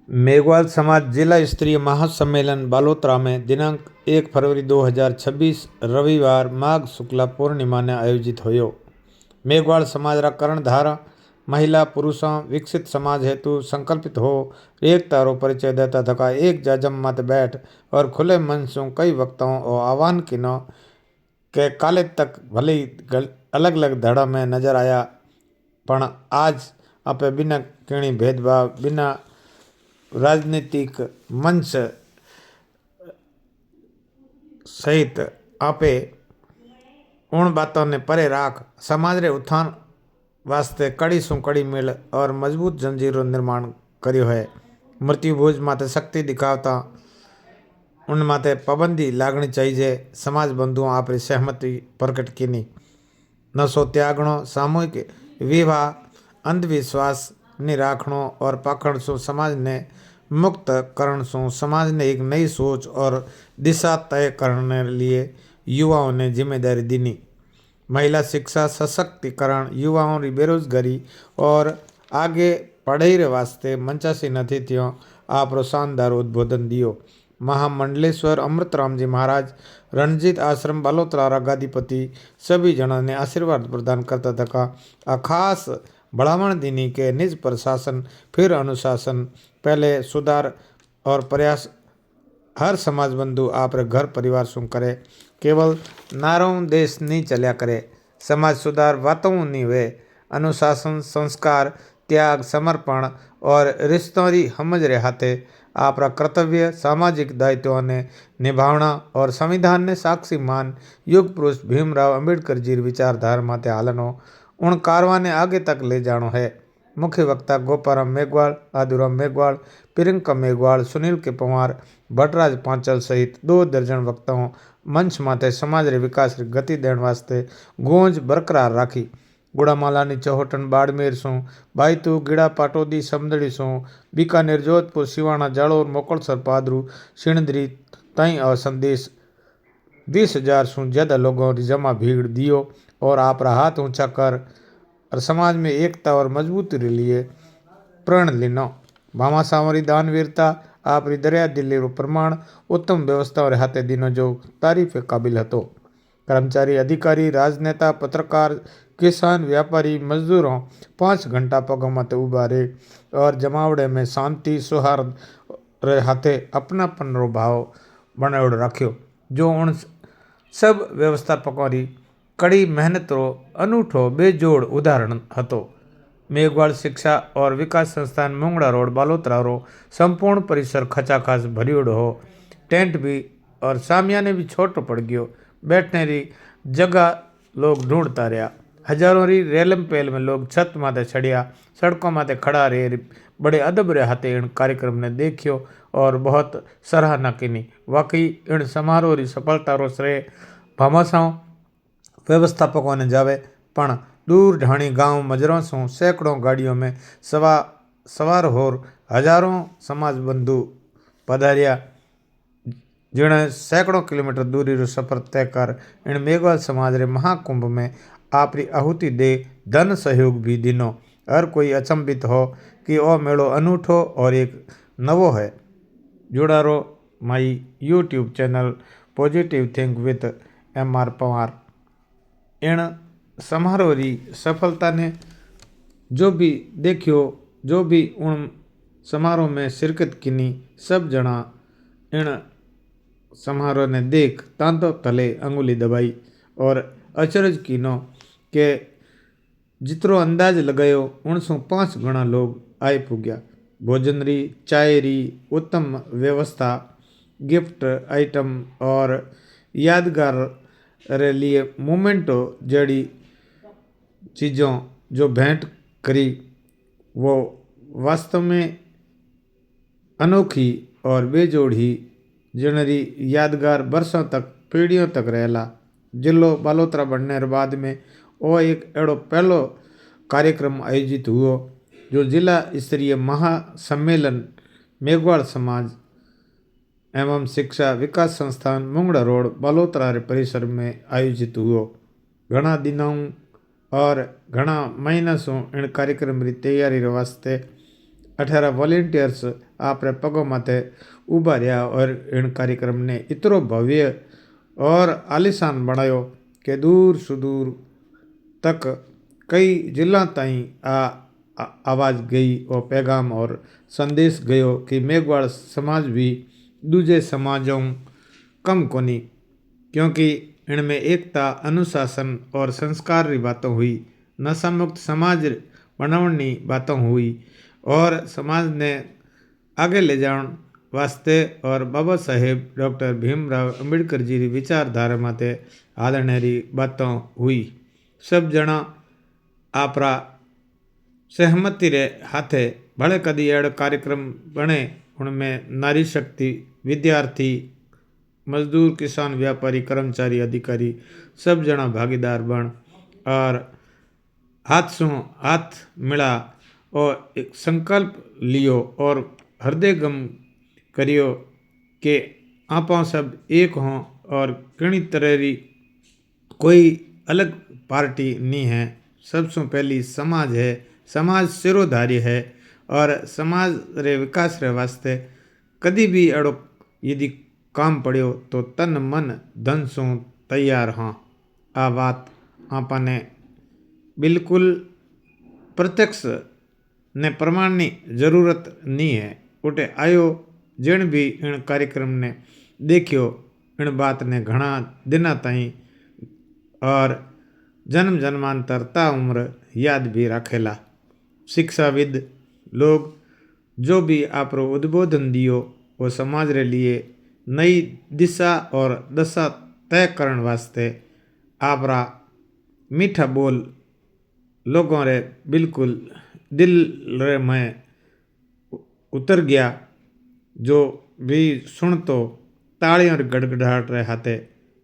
मेघवाल समाज जिला स्तरीय महासम्मेलन बालोतरा में दिनांक 1 फरवरी 2026 रविवार माघ शुक्ला पूर्णिमा ने आयोजित हुयो। मेघवाल समाज रा कर्णधार महिला पुरुषों विकसित समाज हेतु संकल्पित हो एकता रो परिचय देता थका एक जाजम मत बैठ और खुले मन से कई वक्ताओं और आह्वान किनो के काले तक भले ही अलग अलग धड़ा में नजर आया पण आज आपे बिना किणी भेदभाव बिना राजनीतिक मंच सहित आपे उन बातों ने परे राख समाज रे उत्थान वास्ते कड़ी सु कड़ी मिल और मजबूत जंजीरों निर्माण कर्यो है। मृत्यु भोज माते शक्ति दिखावता उन माते पाबंदी लागनी चाहिए। समाज बंधुओं आपरी सहमति प्रकट कीनी। नशो त्यागणो सामूहिक विवाह अंधविश्वास ने राखणो और पाखंड सु समाज ने मुक्त करण सु समाज ने एक नई सोच और दिशा तय करने लिए युवाओं ने जिम्मेदारी दीनी। महिला शिक्षा सशक्तिकरण युवाओं की बेरोजगारी और आगे पढ़ाई रे वास्ते मंचासीन अतिथियों आप शानदार उद्बोधन दियो। महामंडलेश्वर अमृतराम जी महाराज रणजीत आश्रम बालोतरा गादीपति सभी जनों ने आशीर्वाद प्रदान करता था। खास बढ़ावण दीनी के निज प्रशासन फिर अनुशासन पहले सुधार और प्रयास हर समाज बंधु आप घर परिवार सु करे। केवल नारों देश नहीं चलिया करे। समाज सुधार बातों नहीं हुए। अनुशासन संस्कार त्याग समर्पण और रिश्तों की समझ रे हाथे आपरा कर्तव्य सामाजिक दायित्वों ने निभावना और संविधान ने साक्षी मान युग पुरुष भीमराव अम्बेडकर जी विचारधारा माते हालनो उन कारवा ने आगे तक ले जानो है। मुख्य वक्ता गोपाराम मेघवाल आदुराम मेघवाल प्रियंका मेघवाल सुनील के पवार भट्टराज पांचल सहित 2 दर्जन वक्ताओं मंच माते समाज रे विकास री गति देण वास्ते गूंज बरकरार राखी। गुड़ामालानी चौहटन बाड़मेर सु बायतू गिड़ा पाटोदी समदड़ी सु बीकानेर जोधपुर सिवाणा जालोर मोकलसर पादरू सिणधरी तई और संदेश 20,000 से ज्यादा लोगों की जमा भीड़ दियो और आपरा हाथ ऊंचा कर और समाज में एकता और मजबूती के लिए प्रण लिनो। भामा सावरी दानवीरता आपरी दरिया दिल्ली रो प्रमाण उत्तम व्यवस्था और हाथे दिनो जो तारीफ काबिल हतो। कर्मचारी अधिकारी राजनेता पत्रकार किसान व्यापारी मजदूरों 5 घंटा पगों मत उभा रहे और जमावड़े में शांति सौहार्द रे हाथे अपनापन रो भाव बनावड़ रखियो जो उन सब व्यवस्थापकों की कड़ी मेहनत रो अनूठो बेजोड़ उदाहरण हतो। मेघवाल शिक्षा और विकास संस्थान मुंगड़ा रोड बालोतरा रो संपूर्ण परिसर खचाखच भरियोड़ो हो। टेंट भी और सामियाने भी छोटो पड़ गयो। बैठने री जगह लोग ढूंढता रहा। हजारों री रेलम पेल में लोग छत माते चढ़िया सड़कों माते खड़ा रहे बड़े अदब रे हाथे इन कार्यक्रम ने देखियो और बहुत सराहना कीनी। वाकई इन समारोह री सफलता रो श्रेय भामाशाओं व्यवस्थापकों ने जावे पण दूर ढाणी गांव मजरों से सैकड़ों गाड़ियों में सवार होर हजारों समाज बंधु पधारिया जिन्हें सैकड़ों किलोमीटर दूरी रो सफर तय कर इन मेघवाल समाज रे महाकुंभ में आपरी आहुति दे धन सहयोग भी दिनो। हर कोई अचंभित हो कि ओ मेलो अनूठो और एक नवो है। जुड़ा रो my YouTube channel positive think with MR Pawar. इन समारोह री सफलता ने जो भी देखियो जो भी उन समारोह में शिरकत किनी सब जना इन समारोह ने देख तांतो तले अंगुली दबाई और अचरज कीनो के जितरो अंदाज लगायो उनसों 5 गणा लोग आए पुग्या। भोजन री चाय री उत्तम व्यवस्था गिफ्ट आइटम और यादगार रे लिए मोमेंटो जड़ी चीज़ों जो भेंट करी वो वास्तव में अनोखी और बेजोड़ ही जिनरी यादगार बरसों तक पीढ़ियों तक रहला। जिलो बालोतरा बनने के बाद में वो एक एड़ो पहलो कार्यक्रम आयोजित हुआ जो जिला स्तरीय महासम्मेलन मेघवाल समाज एवं शिक्षा विकास संस्थान मुंगड़ा रोड बालोतरा परिसर में आयोजित हुआ। घना दिनों और घना महीना से इन कार्यक्रम की तैयारी वास्ते 18 वॉलेंटियर्स आपरे पगों माथे उभा रहा और इन कार्यक्रम ने इतरो भव्य और आलिशान बनायो कि दूर सुदूर तक कई जिला ताईं आवाज़ गई और पैगाम और संदेश गयो कि मेघवाड़ समाज भी दूजे समाजों कम कोनी, क्योंकि इनमें एकता अनुशासन और संस्कार री बातों हुई, नशा मुक्त समाज बनावनी बातों हुई और समाज ने आगे ले जाने वास्ते और बाबा साहेब डॉक्टर भीमराव अंबेडकर जी री विचारधारा माते हालने री बातों हुई। सब जना आपरा सहमति रे हाथे भले कदी एड़ कार्यक्रम बने उनमें नारी शक्ति, विद्यार्थी, मजदूर, किसान, व्यापारी, कर्मचारी, अधिकारी सब जना भागीदार बन और हाथ सु हाथ मिला और एक संकल्प लियो और हृदय गम करियो कि आपा सब एक हों और किणी तरह री कोई अलग पार्टी नहीं है। सबसे पहली समाज है, समाज सिरोधारी है और समाज रे विकास रे वास्ते कदी भी अड़ो यदि काम पड़ियो तो तन मन धन सु तैयार हाँ। आ बात आपने बिल्कुल प्रत्यक्ष ने प्रमाणनी जरूरत नहीं है। उठे आयो जिन भी इन कार्यक्रम ने देखियो इन बात ने घना दिना ताई और जन्म जन्मांतर ता उम्र याद भी रखेला। शिक्षाविद लोग जो भी आपरो उद्बोधन दियो वो समाज रे लिए नई दिशा और दशा तय करने वास्ते आपरा मीठा बोल लोगों रे बिल्कुल दिल रे में उतर गया। जो भी सुन तो ताली और गड़गड़ाहट रे हाथे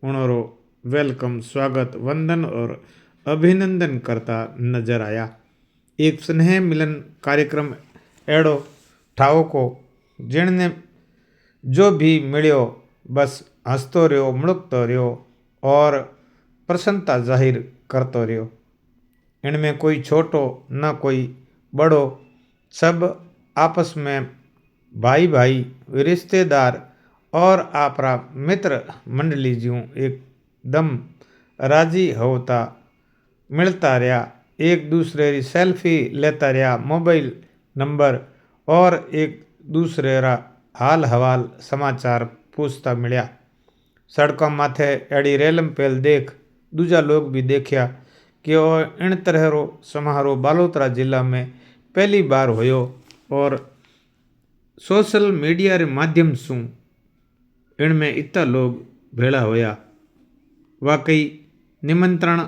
उनरो वेलकम, स्वागत, वंदन और अभिनंदन करता नजर आया। एक स्नेह मिलन कार्यक्रम एड़ो ठाओ को जिनने जो भी मिलियो बस हंसतो रहो, मुड़कतो रहो और प्रसन्नता जाहिर करतो रहो। इनमें कोई छोटो न कोई बड़ो, सब आपस में भाई भाई, रिश्तेदार और आपरा मित्र मंडली ज्यों एकदम राजी होता मिलता रहा, एक दूसरे री सेल्फी लेता रहा, मोबाइल नंबर और एक दूसरे रा हाल हवाल समाचार पूछता मिलिया। सड़कों माथे एड़ी रेलम पेल देख दूजा लोग भी देखिया कि इन तरह रो समारोह बालोतरा जिला में पहली बार होयो और सोशल मीडिया रे माध्यम सु इनमें इतना लोग भेड़ा होया। वाकई निमंत्रण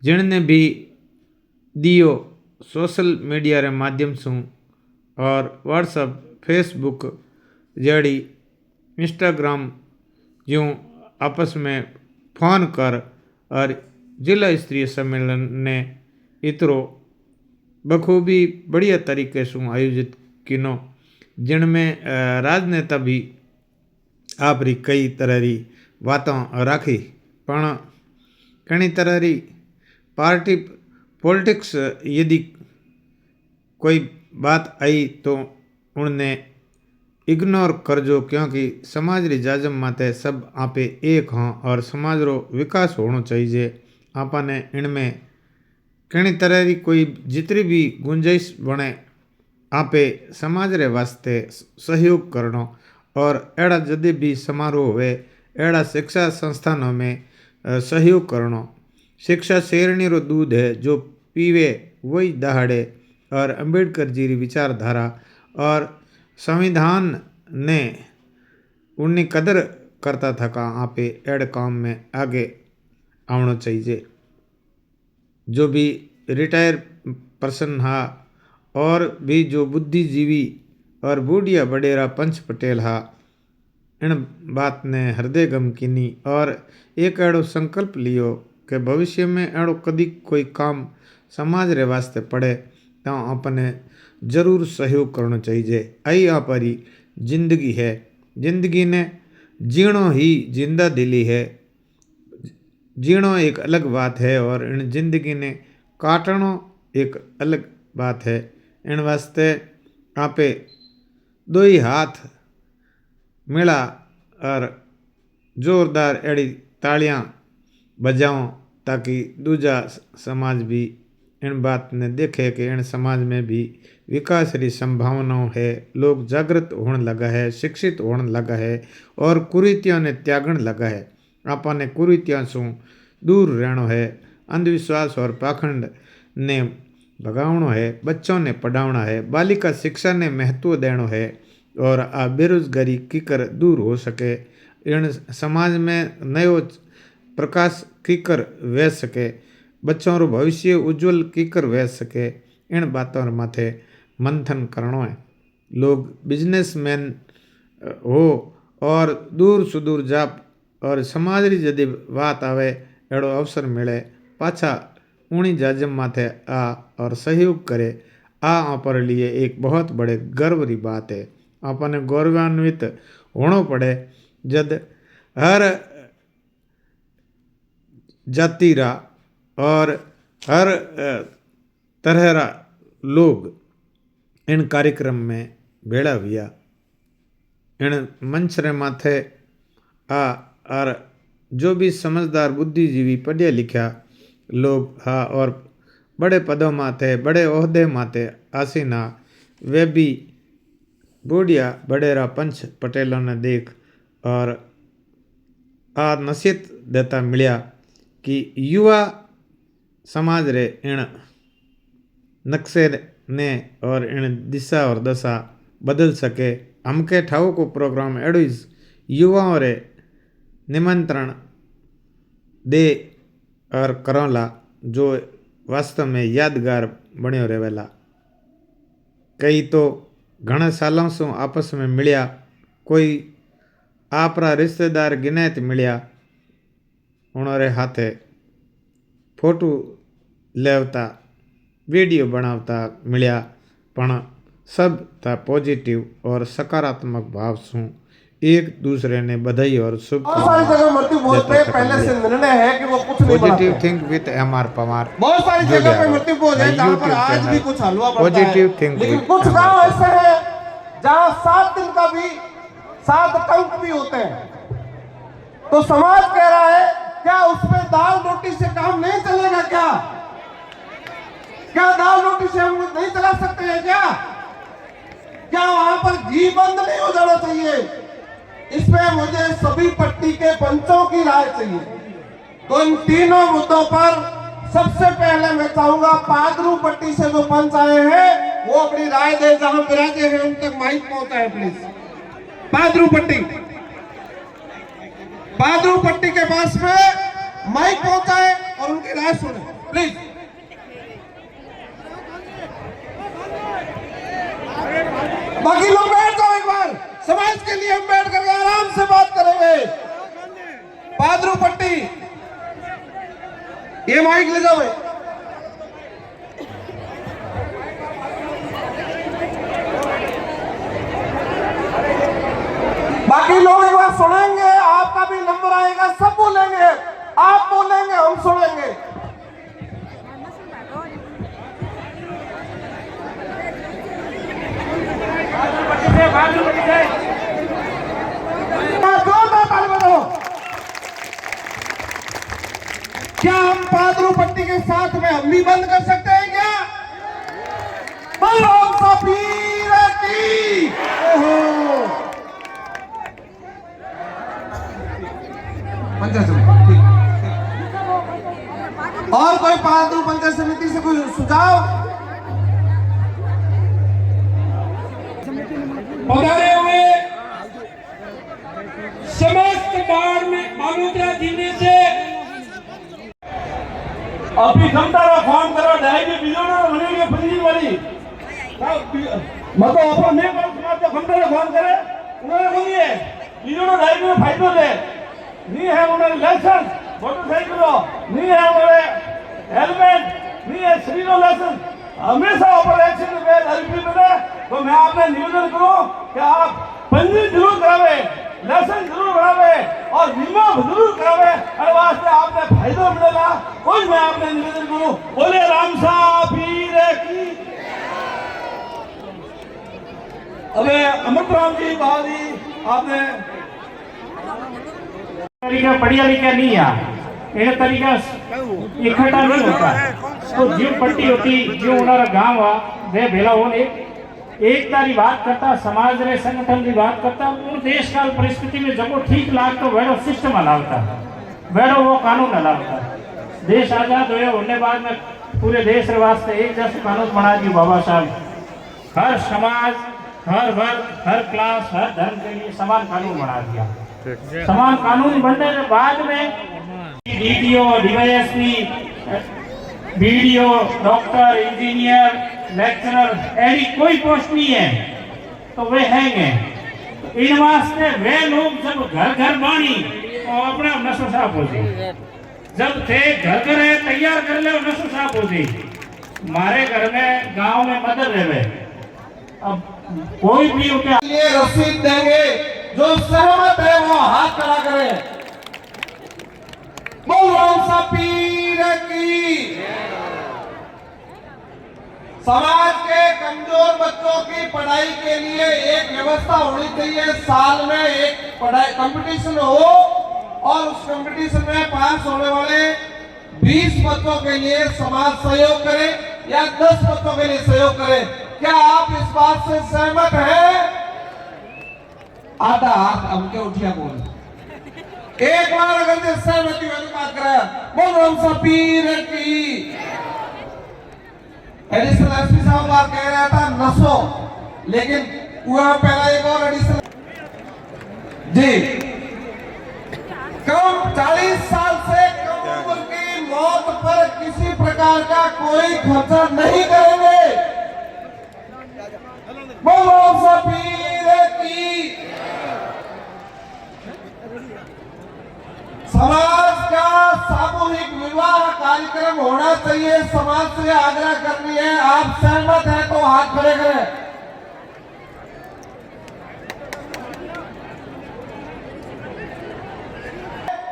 जिनने भी दियो सोशल मीडिया रे माध्यम सु और व्हाट्सएप, फेसबुक जड़ी, इंस्टाग्राम यूँ आपस में फोन कर और जिला स्तरीय सम्मेलन ने इतरो बखूबी बढ़िया तरीके से आयोजित किनो, जिनमें राजनेता भी आपरी कई तरह री बातों राखी पण कई तरह री पार्टी पॉलिटिक्स यदि कोई बात आई तो उनने इग्नोर करजो, क्योंकि समाज री जाजम माते सब आपे एक हों और समाज रो विकास होना चाहिए। आपने इनमें कई तरह री कोई जितनी भी गुंजाइश बने आपे समाज रे वास्ते सहयोग करनो और एड़ा जदे भी समारोह हुए एड़ा शिक्षा संस्थानों में सहयोग करनो। शिक्षा शेरनी रो दूध है, जो पीवे वही दहाड़े और अंबेडकर जी री विचारधारा और संविधान ने उन्नी कदर करता था का आपे एड़ काम में आगे आना चाहिए। जो भी रिटायर पर्सन हा और भी जो बुद्धिजीवी और बूढ़िया बडेरा पंच पटेल हा, इन बात ने हृदय गम किनी और एक एड़ो संकल्प लियो कि भविष्य में एड़ो कदी कोई काम समाज रे वास्ते पड़े तो अपने जरूर सहयोग करना चाहिए। आई आपरी जिंदगी है, जिंदगी ने जीणो ही जिंदा दिली है। जीणो एक अलग बात है और इन जिंदगी ने काटनो एक अलग बात है। इन वास्ते आपे दो ही हाथ मिला और जोरदार एड़ी तालियां बजाओ ताकि दूजा समाज भी इन बात ने देखे कि इन समाज में भी विकास री संभावनाओं है, लोग जागृत होने लगा है, शिक्षित होने लगा है और कुरीतियों ने त्यागण लगा है। आपने कुरीतियों से दूर रहना है, अंधविश्वास और पाखंड ने भगावणो है, बच्चों ने पढ़ावना है, बालिका शिक्षा ने महत्व देना है और आ बेरोजगारी कीकर दूर हो सके, इन समाज में नयो प्रकाश कीकर वह सके, बच्चों रो भविष्य उज्जवल कीकर वह सके, इन बातों माथे मंथन करनो है। लोग बिजनेसमैन हो और दूर सुदूर जाप और समाज री यदि बात आवे एड़ो अवसर मिले पाछा ऊणी जाजम माथे आ और सहयोग करे, आ पर लिए एक बहुत बड़े गर्व री बात है। आपने गौरवान्वित होना पड़े जब हर जाति रा और हर तरह रा लोग इन कार्यक्रम में भेड़ा हुआ, इन मंच रे माथे आ और जो भी समझदार बुद्धिजीवी पढ़िया लिखा लोग हाँ और बड़े पदों माथे बड़े ओहदे माथे आसीना वे भी बूढ़िया बड़ेरा पंच पटेलों ने देख और आ नसीहत देता मिलिया कि युवा समाज रे इन नक्शे ने और इन दिशा और दशा बदल सके। हमके ठाव को प्रोग्राम एडो युवाओं रे निमंत्रण दे और करोला जो वास्तव में यादगार बन्यो रहेला। कई तो घणे सालों से आपस में मिलिया, कोई आपरा रिश्तेदार गिनायत मिलिया, उन्होंने हाथे फोटो लेवता वीडियो बनावता मिलिया, पण सब था पॉजिटिव और सकारात्मक भाव से एक दूसरे ने बधाई और शुभकामनाएं पहले से निर्णय है कि वो कुछ नहीं positive think with MR Pawar. बहुत सारी जगह पे मृत्यु भोज है जहाँ पर आज भी कुछ हलवा बनता पॉजिटिव है, थिंक लेकिन कुछ गांव ऐसे हैं जहाँ 7 दिन का भी 7 कंक भी होते हैं। तो समाज कह रहा है क्या उसमें दाल रोटी से काम नहीं चलेगा? क्या दाल रोटी से हम नहीं चला सकते हैं? क्या वहां पर घी बंद नहीं हो जाना चाहिए? इसमें मुझे सभी पट्टी के पंचों की राय चाहिए। तो इन तीनों मुद्दों पर सबसे पहले मैं चाहूंगा पादरू पट्टी से जो पंच आए हैं वो अपनी राय दे, जहां विराजे हैं उन तक माइक पहुंचा है प्लीज। पादरू पट्टी के पास में माइक पहुंचा है और उनकी राय सुने प्लीज। बाकी लोग बैठ जाओ, एक बार समाज के लिए हम बैठ करके आराम से बात करेंगे। पादरू पट्टी ये माइक ले जाओ। बाकी लोग एक बार सुनेंगे, आपका भी नंबर आएगा, सब बोलेंगे, आप बोलेंगे हम सुनेंगे। क्या हम पादरू पट्टी के साथ में हम भी बंद कर सकते हैं क्या? और कोई पादरू पंचायत समिति से कोई सुझाव? पधारे हुए समस्त बाढ़ में बालोतरा जिले से अभी घंटा फोन करो ढाई के बिलोना बनेगी फंजी वाली मतलब अपन नहीं करो समाज का घंटा फोन करे उन्होंने बोलिए बिलोना ढाई में फायदो दे नहीं है, उन्होंने लाइसेंस मोटरसाइकिल नहीं है, उन्होंने हेलमेट नहीं है, शरीरों लाइसेंस हमेशा ऊपर एक्सीडेंट में एलपी में। तो मैं आपने निवेदन करूं कि आप पंजीयन जरूर करावे, लाइसेंस जरूर करावे और बीमा जरूर करावे, और वास्ते आपने फायदा मिलेगा। कोई मैं आपने निवेदन करूं, बोले राम साहब पीर की હવે અમૃતરામજી બાજી આપને तरीका पढ़िया लिखा नहीं आ ये तरीका इकट्ठा नहीं होता तो जो पट्टी होती जो उन्हारा गांव आ वे भेला होने एकता की बात करता समाज रे संगठन की बात करता उन देश काल परिस्थिति में जब ठीक लागतो वेड़ो सिस्टम हलावता वेड़ो वो कानून हलावता देश आजाद हुए होने बाद में पूरे देश के वास्ते एक जैसे कानून बना दिया बाबा साहब हर समाज हर वर्ग हर क्लास हर धर्म के लिए समान कानून बना दिया समान कानून बनने के बाद में DTO DYSP BDO doctor engineer lecturer ऐसी कोई पोस्ट नहीं है तो वे हैं इन वास्ते वे लोग जब घर घर बाणी और अपना नशो साफ हो जाए जब थे घर घर है तैयार कर ले नशो साफ हो जाए हमारे घर में गांव में मदद रहे अब कोई भी उनके ये रसीद देंगे जो सहमत है वो हाथ खड़ा करे। बोल राम सा पीर की। समाज के कमजोर बच्चों की पढ़ाई के लिए एक व्यवस्था होनी चाहिए। साल में एक पढ़ाई कंपटीशन हो और उस कंपटीशन में पास होने वाले 20 बच्चों के लिए समाज सहयोग करे या 10 बच्चों के लिए सहयोग करे। क्या आप इस बात से सहमत हैं? आधा हाथ हमके उठिया बोल एक बार अगर से सहमति वाली बात करें। बोल राम सा पीर की। एडिशनल एसपी साहब बात कह रहा था नशो लेकिन वहां पहला एक और एडिशनल जी कम 40 साल से कम उम्र की मौत पर किसी प्रकार का कोई खर्चा नहीं करेंगे। बोल राम सा पीर की। समाज का सामूहिक विवाह कार्यक्रम होना चाहिए। समाज से आग्रह करनी है। आप सहमत हैं तो हाथ खड़े करें।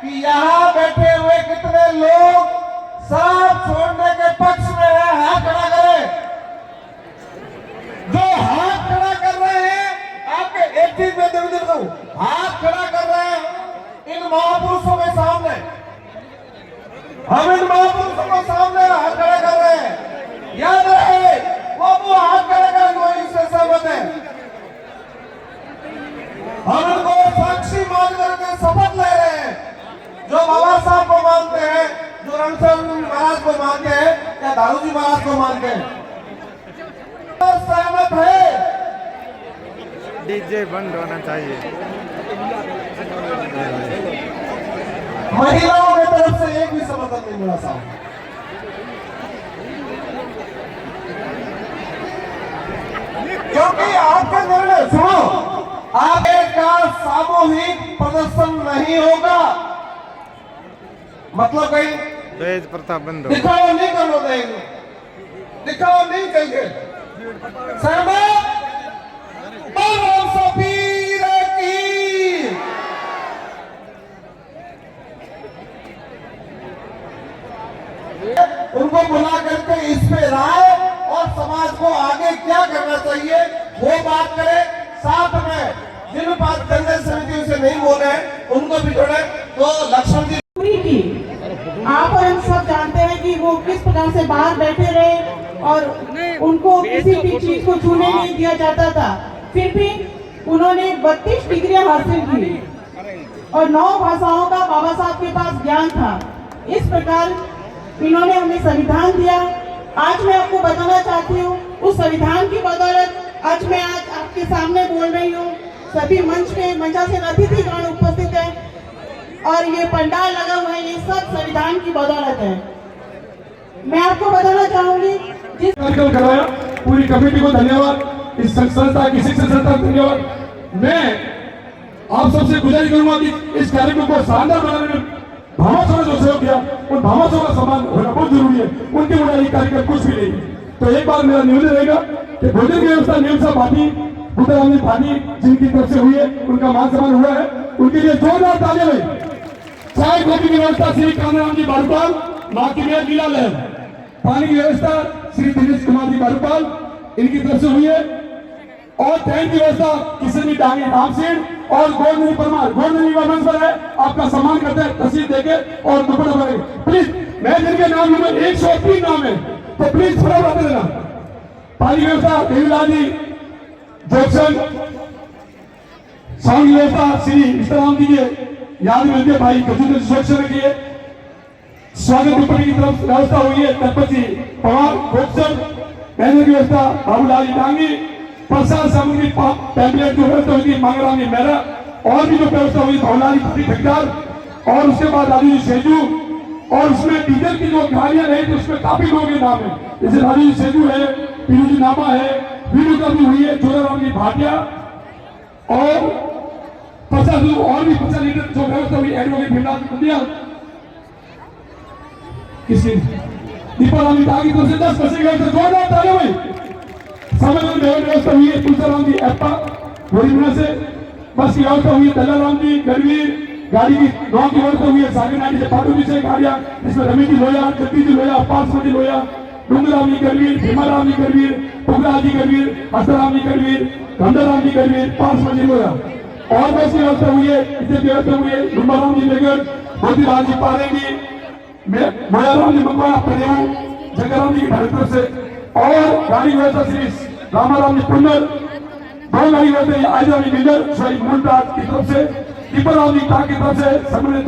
कि यहाँ बैठे हुए कितने लोग शराब छोड़ने के पक्ष में हैं? हाथ खड़ा करें। जो हाथ खड़ा कर रहे हैं आपके एक चीज में हाथ खड़ा कर रहे हैं इन महापुरुषों के सामने। हम इन महापुरुषों के सामने हाथ खड़ा कर रहे हैं। याद रहे वो हाथ खड़ा कर जो इससे सहमत है। हम इनको साक्षी मान करके शपथ ले रहे हैं। जो बाबा साहब को मानते हैं जो रणसंग महाराज को मानते हैं या दारूजी महाराज को मानते हैं सहमत है। डीजे बंद होना चाहिए। महिलाओं की तरफ से एक भी समर्थन नहीं मिला साहब। क्योंकि आपका निर्णय सुनो आपका सामूहिक प्रदर्शन नहीं होगा। मतलब कहीं दहेज प्रथा बंद हो। दिखावा नहीं करना देंगे। दिखावा नहीं कहेंगे। सहमत? बोलो सबीर की। उनको बुला करके इस पे राय और समाज को आगे क्या करना चाहिए वो बात करें। साथ में जिन बात करने समिति से नहीं बोले उनको भी जोड़े। तो लक्ष्मण जी की आप और हम सब जानते हैं कि वो किस प्रकार से बाहर बैठे रहे और उनको किसी भी चीज को छूने नहीं दिया जाता था। फिर भी उन्होंने 32 डिग्रियां हासिल की और 9 भाषाओं का बाबा साहब के पास ज्ञान था। इस प्रकार इन्होंने हमें संविधान दिया। आज मैं आपको बताना चाहती हूँ उस संविधान की बदौलत आज आपके सामने बोल रही हूँ। सभी मंच पे मंचासीन अतिथिगण उपस्थित है और ये पंडाल लगा हुआ है, ये सब संविधान की बदौलत है। मैं आपको बताना चाहूंगी जिस कार्यक्रम कराया पूरी कमेटी को धन्यवाद। इस संस्था की शिक्षण संस्था को धन्यवाद। मैं आप सबसे गुजारिश करूंगा कि इस कार्यक्रम को शानदार बनाने में भामाशाह ने जो सहयोग किया उन भामाशाह का सम्मान होना बहुत जरूरी है। उनके बिना ये कार्यक्रम कुछ भी नहीं। तो एक बार मेरा निवेदन रहेगा कि भोजन की व्यवस्था नियम साहब भाटी बुद्धाराम भाटी जिनकी तरफ से हुई है उनका मान सम्मान हुआ है उनके लिए जोरदार तालियां हुई। चाय कॉफी की व्यवस्था श्री कान्हाराम जी बारूपाल माँ की मेयर लीला लहर। पानी की व्यवस्था श्री दिनेश कुमार जी बारूपाल इनकी तरफ से हुई है और टेंट की व्यवस्था किसी भी डांगे राम सिंह और गोविंद परमार, गोविंद का मंच पर है, आपका सम्मान करते हैं तस्वीर देके और दुपट्टा भरेंगे प्लीज। मैं जिनके नाम लूंगा 103 नाम है, तो प्लीज थोड़ा बता देना। पानी व्यवस्था देवीलाल जी जोक्सन, साउंड व्यवस्था श्री इस्लाम जी के याद में उनके भाई गजू जोक्सन की है। स्वागत दुपट्टे की तरफ व्यवस्था हुई है तत्पति पवार गोक्सन, बैनर की व्यवस्था बाबूलाल डांगी, प्रसाद सामग्री पैम्पलेट की व्यवस्था हुई थी मांगराम जी मेहरा, और भी जो व्यवस्था हुई बाबूलाल ठेकेदार, और उसके बाद राजू जी सेजू, और उसमें डीजल की जो गाड़ियां रही थी उसमें काफी लोगों के नाम है, जैसे राजू जी सेजू है, पीरू जी नामा है, वीडियो का भी हुई है जोराराम जी भाटिया, और 50 और भी 50 लीटर जो व्यवस्था हुई एडवोकेट भीमराव कुंडिया, किसी दीपाराम जी ताकि तो 10% की व्यवस्था जोरदार तालियां हुई। सामान्य व्यवस्था हुई है तुलसाराम जी एप्पा गोरीमुना से, बस की व्यवस्था हुई है दलाराम जी गढ़वीर, गाड़ी की नौ की व्यवस्था हुई है सागर नाटी से पाटू जी से गाड़ियां, जिसमें रमेश जी लोया, जगदीश जी लोया, पार्थ जी लोया, डूंगराम जी गढ़वीर, भीमाराम जी गढ़वीर, पुगरा जी गढ़वीर, हस्तराम जी गढ़वीर, गंडाराम जी गढ़वीर, पार्थ जी लोया, और बस की व्यवस्था हुई है, इससे व्यवस्था हुई है डुम्बाराम जी लेकर, मोतीलाल जी पारेंगी, मोयाराम जी मंगवाया प्रेम, जगराम जी की तरफ से, और गाड़ी व्यवस्था श्री रामाराम जी पुन्नर, दो गाड़ी व्यवस्था आयराम जी बिल्डर श्री मुंडाज की तरफ से, दीपाराम जी टाक की तरफ से सम्मिलित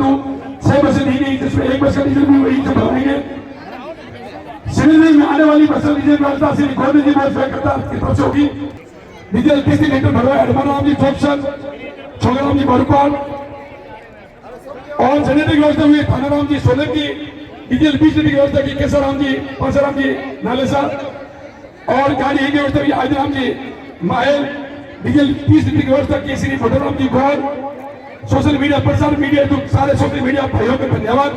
6 बसें दी गई, जिसमें 1 बस का डीजल भी वही से भरेंगे। श्रीनगर में आने वाली बसों डीजल व्यवस्था श्री गोविंद जी बस करता की तरफ से होगी। डीजल 30 लीटर भरवा हनुमानराम जी जोक्सन, छोगराम जी बरुपाल, और जनरेटर व्यवस्था हुई थानाराम जी सोलंकी, डीजल 20 लीटर की व्यवस्था की केसराम जी परसराम जी नालेसा, और गाड़ी की व्यवस्था हुई आदिराम जी माहेल, डीजल 30 लीटर की व्यवस्था की श्री मोटराम जी गौर। सोशल मीडिया प्रसार मीडिया तो सारे सोशल मीडिया भाइयों का धन्यवाद,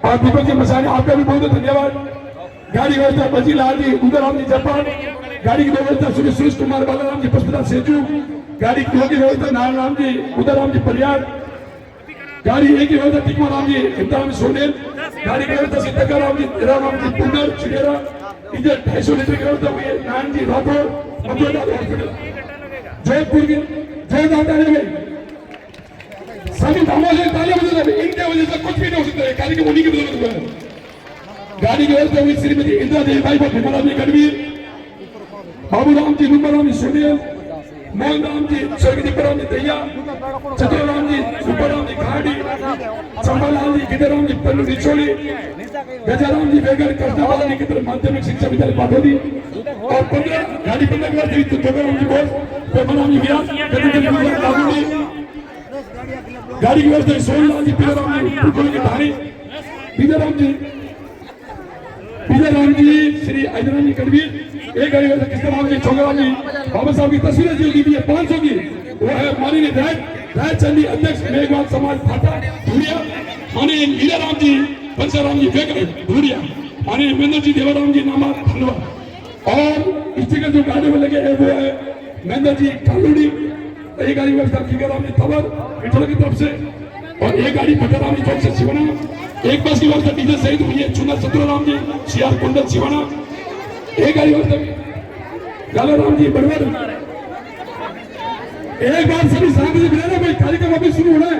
और दीपक जी मसानी आपका भी बहुत धन्यवाद। गाड़ी व्यवस्था बजीलाल जी उदयराम जी जापान, गाड़ी की व्यवस्था श्री सुरेश कुमार बालाराम जी पस्तरा सेजू, गाड़ी की व्यवस्था नारायण जी उदयराम जी परियार, गाड़ी एक की व्यवस्था टिकमाराम जी हिमताराम जी सोनेल, गाड़ी की व्यवस्था सीताकाराम जी तेराराम जी पुंडर छिड़ेरा, डीजल 250 लीटर की व्यवस्था हुई है नारायण जी राठौर मधुरा हॉस्पिटल जयपुर की जयदान तालियां में सभी धर्मों से तालियां बजा रहे हैं। इनके वजह से कुछ भी नहीं हो सकता है, कार्यक्रम उन्हीं की बदौलत हुआ है। गाड़ी की व्यवस्था हुई श्रीमती इंदिरा देवी भाई भीमाराम जी गढ़वीर, बाबूराम जी डुम्बाराम जी सोनियल, मोहन राम जी स्वर्गीय दीपाराम जी दैया, चतुराम जी सुपराम जी घाटी, चंपालाल जी गिदराम जी पल्लू रिचोली, गजाराम जी बेगर कृष्णपाल जी की तरफ माध्यमिक शिक्षा विद्यालय पाटोदी, और 15 गाड़ी 15 के बाद तो जोगराम जी बोस, पेमराम जी व्यास, गजेंद्र जी दागुड़ी, गाड़ी की व्यवस्था सोनलाल जी पीराराम जी पुरखोल की ढाणी, पीराराम जी श्री आयराम जी गढ़वीर, एक गाड़ी व्यवस्था कृष्णराम जी छोगराम जी बाबा साहब की तस्वीरें जो दी है 500 की, वो है माननीय रायचंदी अध्यक्ष मेघवाल समाज फाटा धुरिया, माननीय लीलाराम जी बंसाराम जी बेगर धुरिया, माननीय महेंद्र जी देवाराम जी नामा धनवा, और स्टिकर जो गाड़ी में लगे हैं वो है महेंद्र जी कालूड़ी, एक गाड़ी व्यवस्था खीगाराम जी तवर पिठोला की तरफ से, और एक गाड़ी भट्टाराम जी चौक से सिवाना, एक बस की व्यवस्था डीजल सहित हुई है चुना चतुराराम जी सियार कुंडल सिवाना, एक गाड़ी व्यवस्था लालाराम जी बड़वर। एक बार सभी साथी मिले भाई, कार्यक्रम अभी शुरू होना है।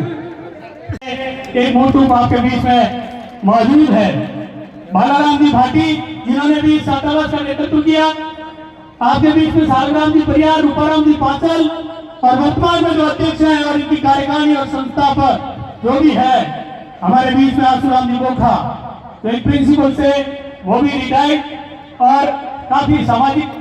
एक मोटू आपके बीच में मौजूद है बालाराम जी भाटी, जिन्होंने भी छात्रावास का नेतृत्व किया। आपके बीच में सागराम जी परियार, रूपाराम जी पांचल, और वर्तमान में जो अध्यक्ष है और इनकी कार्यकारिणी और संस्थापक जो भी है हमारे बीच में आसुराम जी गोखा, तो एक प्रिंसिपल से वो भी रिटायर्ड और काफी सामाजिक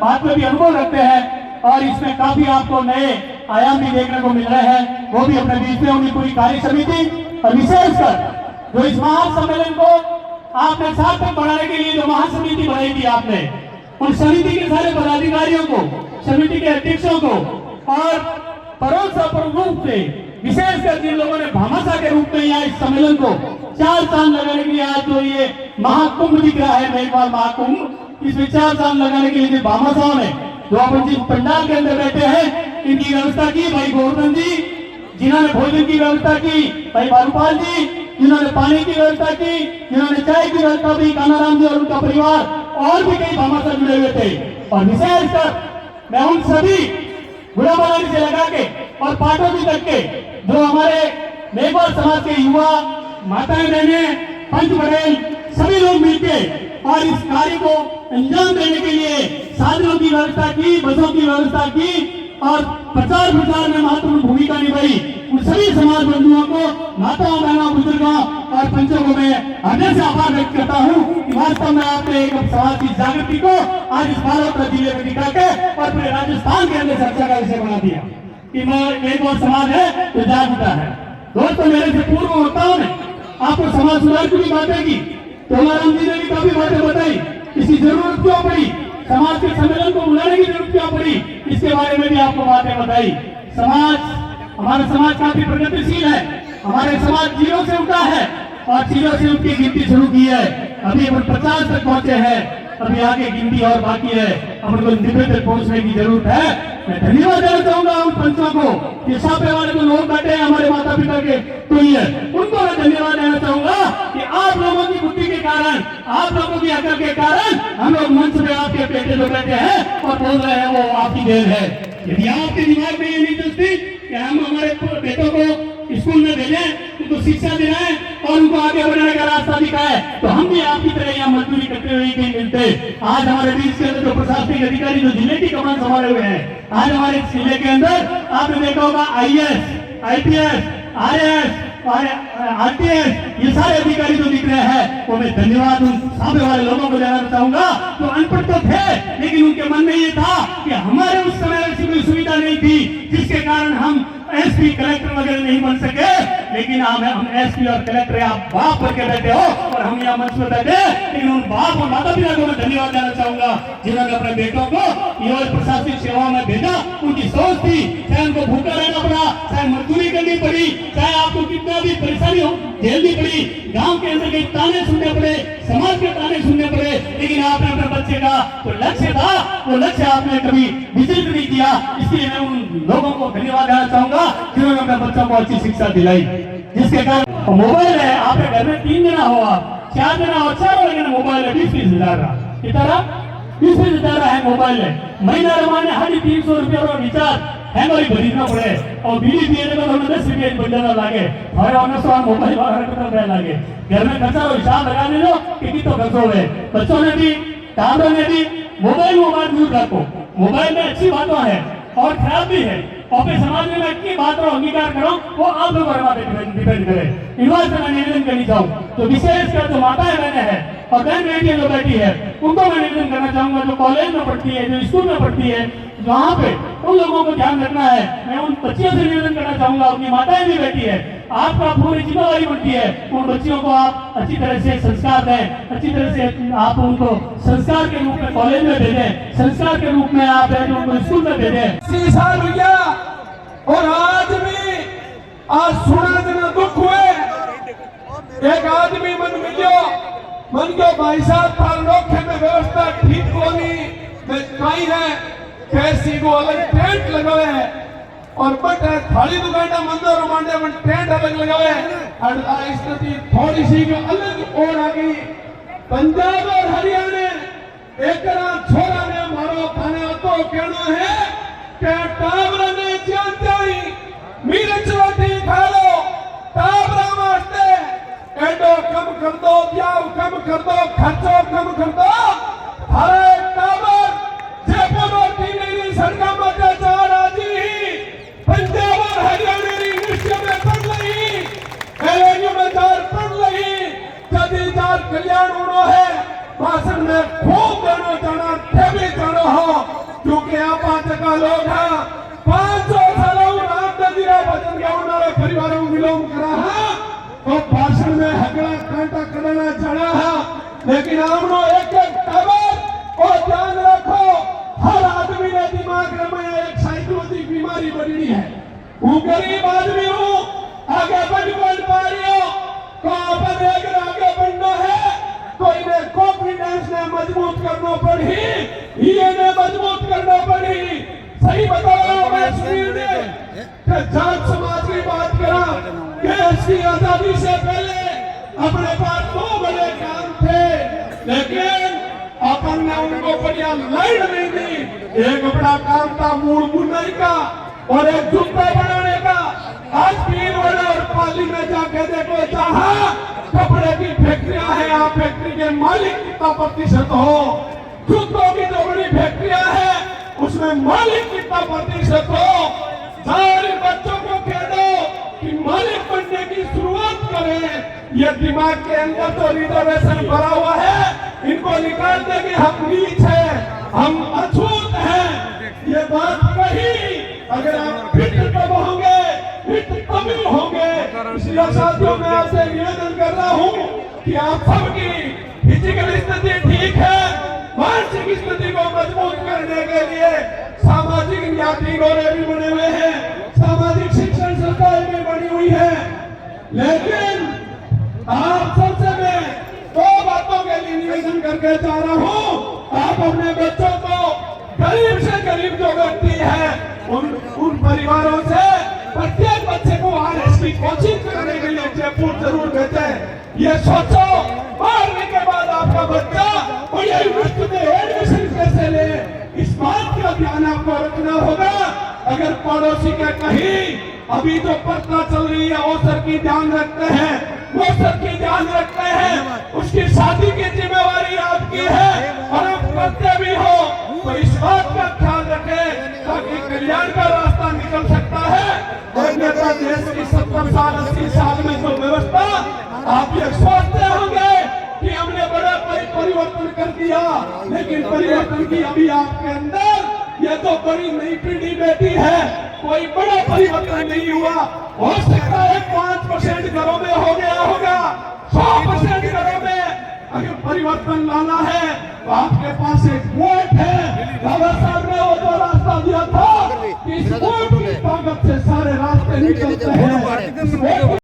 बात में भी अनुभव रखते हैं, और इसमें काफी आपको नए आयाम भी देखने को मिल रहे हैं, वो भी अपने बीच में उनकी पूरी कार्य समिति, और विशेषकर जो इस महासम्मेलन को आपने सार्थक बढ़ाने के लिए जो महासमिति बनाई थी आपने, उन समिति के सारे पदाधिकारियों को, समिति के अध्यक्षों को, और परोक्ष रूप से विशेषकर जिन लोगों ने भामाशाह के रूप में यहाँ इस सम्मेलन को 4 चांद लगाने के लिए, आज जो ये महाकुंभ दिख रहा है मेघवाल महाकुंभ, इसमें 4 चांद लगाने के लिए भामाशाह ने जो अपन जी पंडाल के अंदर बैठे हैं, इनकी व्यवस्था की भाई गोवर्धन जी, जिन्होंने भोजन की व्यवस्था की भाई बारूपाल जी, जिन्होंने पानी की व्यवस्था की, जिन्होंने चाय की व्यवस्था की कानाराम जी और उनका परिवार, और भी कई भामाशाह जुड़े हुए थे। और विशेषकर मैं उन सभी गुलाबानी से लगा के और पाटोदी तक के जो हमारे मेघवाल समाज के युवा माताएं बहनें पंच बड़ेल सभी लोग मिलके और इस कार्य को अंजाम देने के लिए साधनों की व्यवस्था की, बसों की व्यवस्था की और प्रचार प्रसार में महत्वपूर्ण भूमिका निभाई। उन सभी समाज बंधुओं को, माताओं बहनों बुजुर्गों और पंचों को मैं हृदय से आभार व्यक्त करता हूँ कि वास्तव में आपने एक समाज की जागृति को आज इस बालोतरा जिले में दिखा के और पूरे राजस्थान के अंदर चर्चा का विषय बना दिया कि एक और समाज है जो जाग उठा है। दोस्तों, मेरे से पूर्व वक्ताओं ने आपको समाज सुधार की भी बातें की, तो हमारा जी ने भी काफी बातें बताई। इसकी जरूरत क्यों पड़ी, समाज के सम्मेलन को बुलाने की जरूरत क्यों पड़ी, इसके बारे में भी आपको बातें बताई। हमारा समाज काफी प्रगतिशील है, हमारे समाज जीरो से उठा है और जीरो से उठ की गिनती शुरू की है। अभी हम 50 तक पहुंचे हैं, अभी आगे गिनती और बाकी है, हमको 90 तक पहुंचने की जरूरत है। मैं धन्यवाद देना चाहूंगा उन पंचों को, ये छापे वाले जो लोग बैठे हैं हमारे माता पिता के तो ही है, उनको मैं धन्यवाद देना चाहूंगा कि आप लोगों की बुद्धि के कारण, आप लोगों की अकल के कारण हम लोग मंच में आपके बेटे जो बैठे हैं और बोल रहे हैं, वो आपकी देन है। यदि आपके दिमाग में ये नहीं चलती कि हम हमारे बेटों को स्कूल में भेजें, उनको शिक्षा दिलाएं और उनको आगे बढ़ने का रास्ता दिखाएं, तो हम भी आपकी तरह यहाँ मजदूरी करते हुए नहीं मिलते। आज हमारे बीच के अंदर जो प्रशासनिक अधिकारी जो जिले की कमान संभाले हुए हैं, आज हमारे जिले के अंदर आपने देखा होगा IAS, IPS, RAS और RTS, ये सारे अधिकारी जो दिख रहे हैं, वो मैं धन्यवाद उन सामने वाले लोगों को देना चाहूंगा जो अनपढ़ तो थे, लेकिन उनके मन में ये था कि हमारे उस समय ऐसी कोई सुविधा नहीं थी जिसके कारण हम SP कलेक्टर वगैरह नहीं बन सके, लेकिन हम SP और कलेक्टर आप बाप बन के बैठे हो और हम यहाँ मंच पर बैठे। लेकिन उन बाप और माता पिता को मैं धन्यवाद देना चाहूंगा जिन्होंने अपने बेटों को ये प्रशासनिक सेवा में भेजा। उनकी सोच थी, चाहे उनको भूखा रहना पड़ा, चाहे मजदूरी करनी पड़ी, चाहे आपको कितना भी परेशानी हो झेलनी पड़ी, गांव के अंदर कई ताने सुनने पड़े, समाज के ताने सुनने पड़े, लेकिन आपने अपने बच्चे का जो लक्ष्य था, वो लक्ष्य आपने कभी विचलित नहीं किया। इसलिए मैं उन लोगों को धन्यवाद देना चाहूंगा जिन्होंने अपने बच्चों को अच्छी शिक्षा दिलाई, जिसके कारण मोबाइल है आपके घर में 3 जना हुआ, 4 जना और 4 लेकिन मोबाइल है 20-20 हजार रहा, कितना 20-20 हजार है मोबाइल है। महीना रमाने 350 रुपया रिचार्ज है हमारी खरीदना पड़े और बिजली पीने को हमें 10 रुपये बंडल लागे और उन्हें मोबाइल वाला लागे। घर में खर्चा हिसाब लगा ले लो कि कितना खर्च हो गए। बच्चों ने भी, कामों ने भी मोबाइल दूर रखो। मोबाइल में अच्छी बातें हैं और खराब भी है, और समाज में मैं की बात और अंगीकार करो वो आप लोगों पर डिपेंड करे। इनवाइस मैं निवेदन करनी चाहूँ तो विशेषकर जो माताएं बहने हैं और बहन बेटियां जो बैठी है उनको मैं निवेदन करना चाहूंगा, जो कॉलेज में पढ़ती है, जो स्कूल में पढ़ती है, वहाँ पे उन लोगों को ध्यान रखना है। मैं उन बच्चियों से निवेदन करना चाहूंगा, उनकी माताएं भी बैठी है, आपका पूरी जिम्मेदारी बनती है उन बच्चियों को आप अच्छी तरह से संस्कार दें, अच्छी तरह से आप उनको संस्कार के रूप में कॉलेज में भेजें, संस्कार के रूप में आप उनको स्कूल में भेजें। 80 साल हो गया और आज भी आज सुना देना दुख हुए। एक आदमी मन के भाई साहब तालोखे में व्यवस्था ठीक होनी कहीं है, कैसी को अलग टेंट लगावे है और बट थाली दुकाना मंदिर मांडे में टेंट अलग लगावे और स्थिति थोड़ी सी अलग और आ गई। पंजाब और हरियाणा एक छोरा ने मारो थाने तो कहना है कि टाबरा ने जानते ही मिर्च रोटी खा लो, टाबरा वास्ते एडो कम कर दो, ब्याह कम कर दो, खर्चो कम कर दो। हरे टाबर जेपो रोटी नहीं सड़का मत चार आजी ही पंजाब और हरियाणा की यूनिवर्सिटी में पढ़ रही, LNU में चार पढ़ रही, जदी चार कल्याण उड़ो है भाषण में खूब देनो जाना थे भी जानो हो, क्योंकि आप 5 जगह लोग हैं 500 सालों राम दीरा भजन गाने परिवारों को विलोम करा है तो भाषण में हगड़ा कांटा करना जाना है। लेकिन हमनो एक टाबर और ध्यान रखो, हर आदमी ने दिमाग में एक साइकोलॉजिक बीमारी बनी है। वो गरीब आदमी हूँ, आगे बढ़ पा रही हो, कहाँ पर आगे बढ़ना है, कोई ने कॉन्फिडेंस ने मजबूत करना पड़ी, ये ने मजबूत करना पड़ी। सही बता रहा हूं मैं सुनील ने कि जाट समाज की बात करा, देश की आजादी से पहले अपने पास 2 बड़े काम थे, लेकिन अपन ने उनको बढ़िया लाइट नहीं दी। एक बड़ा काम था मूल बुनाई का और एक जूता बनाने का। आज पीरवाड़ा और पाली में जाके देखो, जहाँ कपड़े की फैक्ट्रियां हैं, आप फैक्ट्री के मालिक कितना प्रतिशत हो। जूतों की जो बड़ी फैक्ट्रियां हैं उसमें मालिक कितना प्रतिशत हो। सारे बच्चों को कह दो कि मालिक बनने की शुरुआत करें। ये दिमाग के अंदर तो रिजर्वेशन भरा हुआ है, इनको निकाल देंगे। हम नीच है, हम अछूत हैं, ये बात कही। अगर आप फिट तब होंगे, फिट तभी होंगे। इसलिए साथियों, मैं आपसे निवेदन कर रहा हूँ कि आप सबकी फिजिकल स्थिति ठीक है, मानसिक स्थिति को मजबूत करने के लिए सामाजिक न्याय गोरे भी बने हुए हैं, सामाजिक शिक्षण संस्थाएं भी बनी हुई है। लेकिन आप सबसे मैं दो बातों के लिए निवेदन करके जा रहा हूँ। आप अपने बच्चों को गरीब से गरीब जो व्यक्ति है उन परिवारों से प्रत्येक बच्चे को आरएस की कोचिंग करने के लिए जयपुर जरूर भेजें। ये सोचो, पढ़ने के बाद आपका बच्चा बढ़िया यूनिवर्सिटी में एडमिशन कैसे ले, इस बात का ध्यान आपको रखना होगा। अगर पड़ोसी के कहीं अभी जो पत्ता चल रही है वो सर की ध्यान रखते हैं, वो सर की ध्यान रखते हैं, उसकी शादी की जिम्मेवारी आपकी है और आप करते भी हो, तो इस बात का ख्याल रखें ताकि कल्याण का रास्ता निकल सकता है। अन्यथा देश की 70 साल 80 साल में जो व्यवस्था, आप ये सोचते होंगे कि हमने बड़ा परिवर्तन कर दिया, लेकिन परिवर्तन की अभी आपके अंदर ये तो बड़ी नई पीढ़ी बैठी है, कोई बड़ा परिवर्तन नहीं हुआ। हो सकता है 5% घरों में हो गया होगा, 100% घरों में अगर परिवर्तन लाना है तो आपके पास एक वोट है। बाबा साहब ने वो जो रास्ता दिया था कि इस वोट की ताकत से सारे रास्ते निकलते हैं।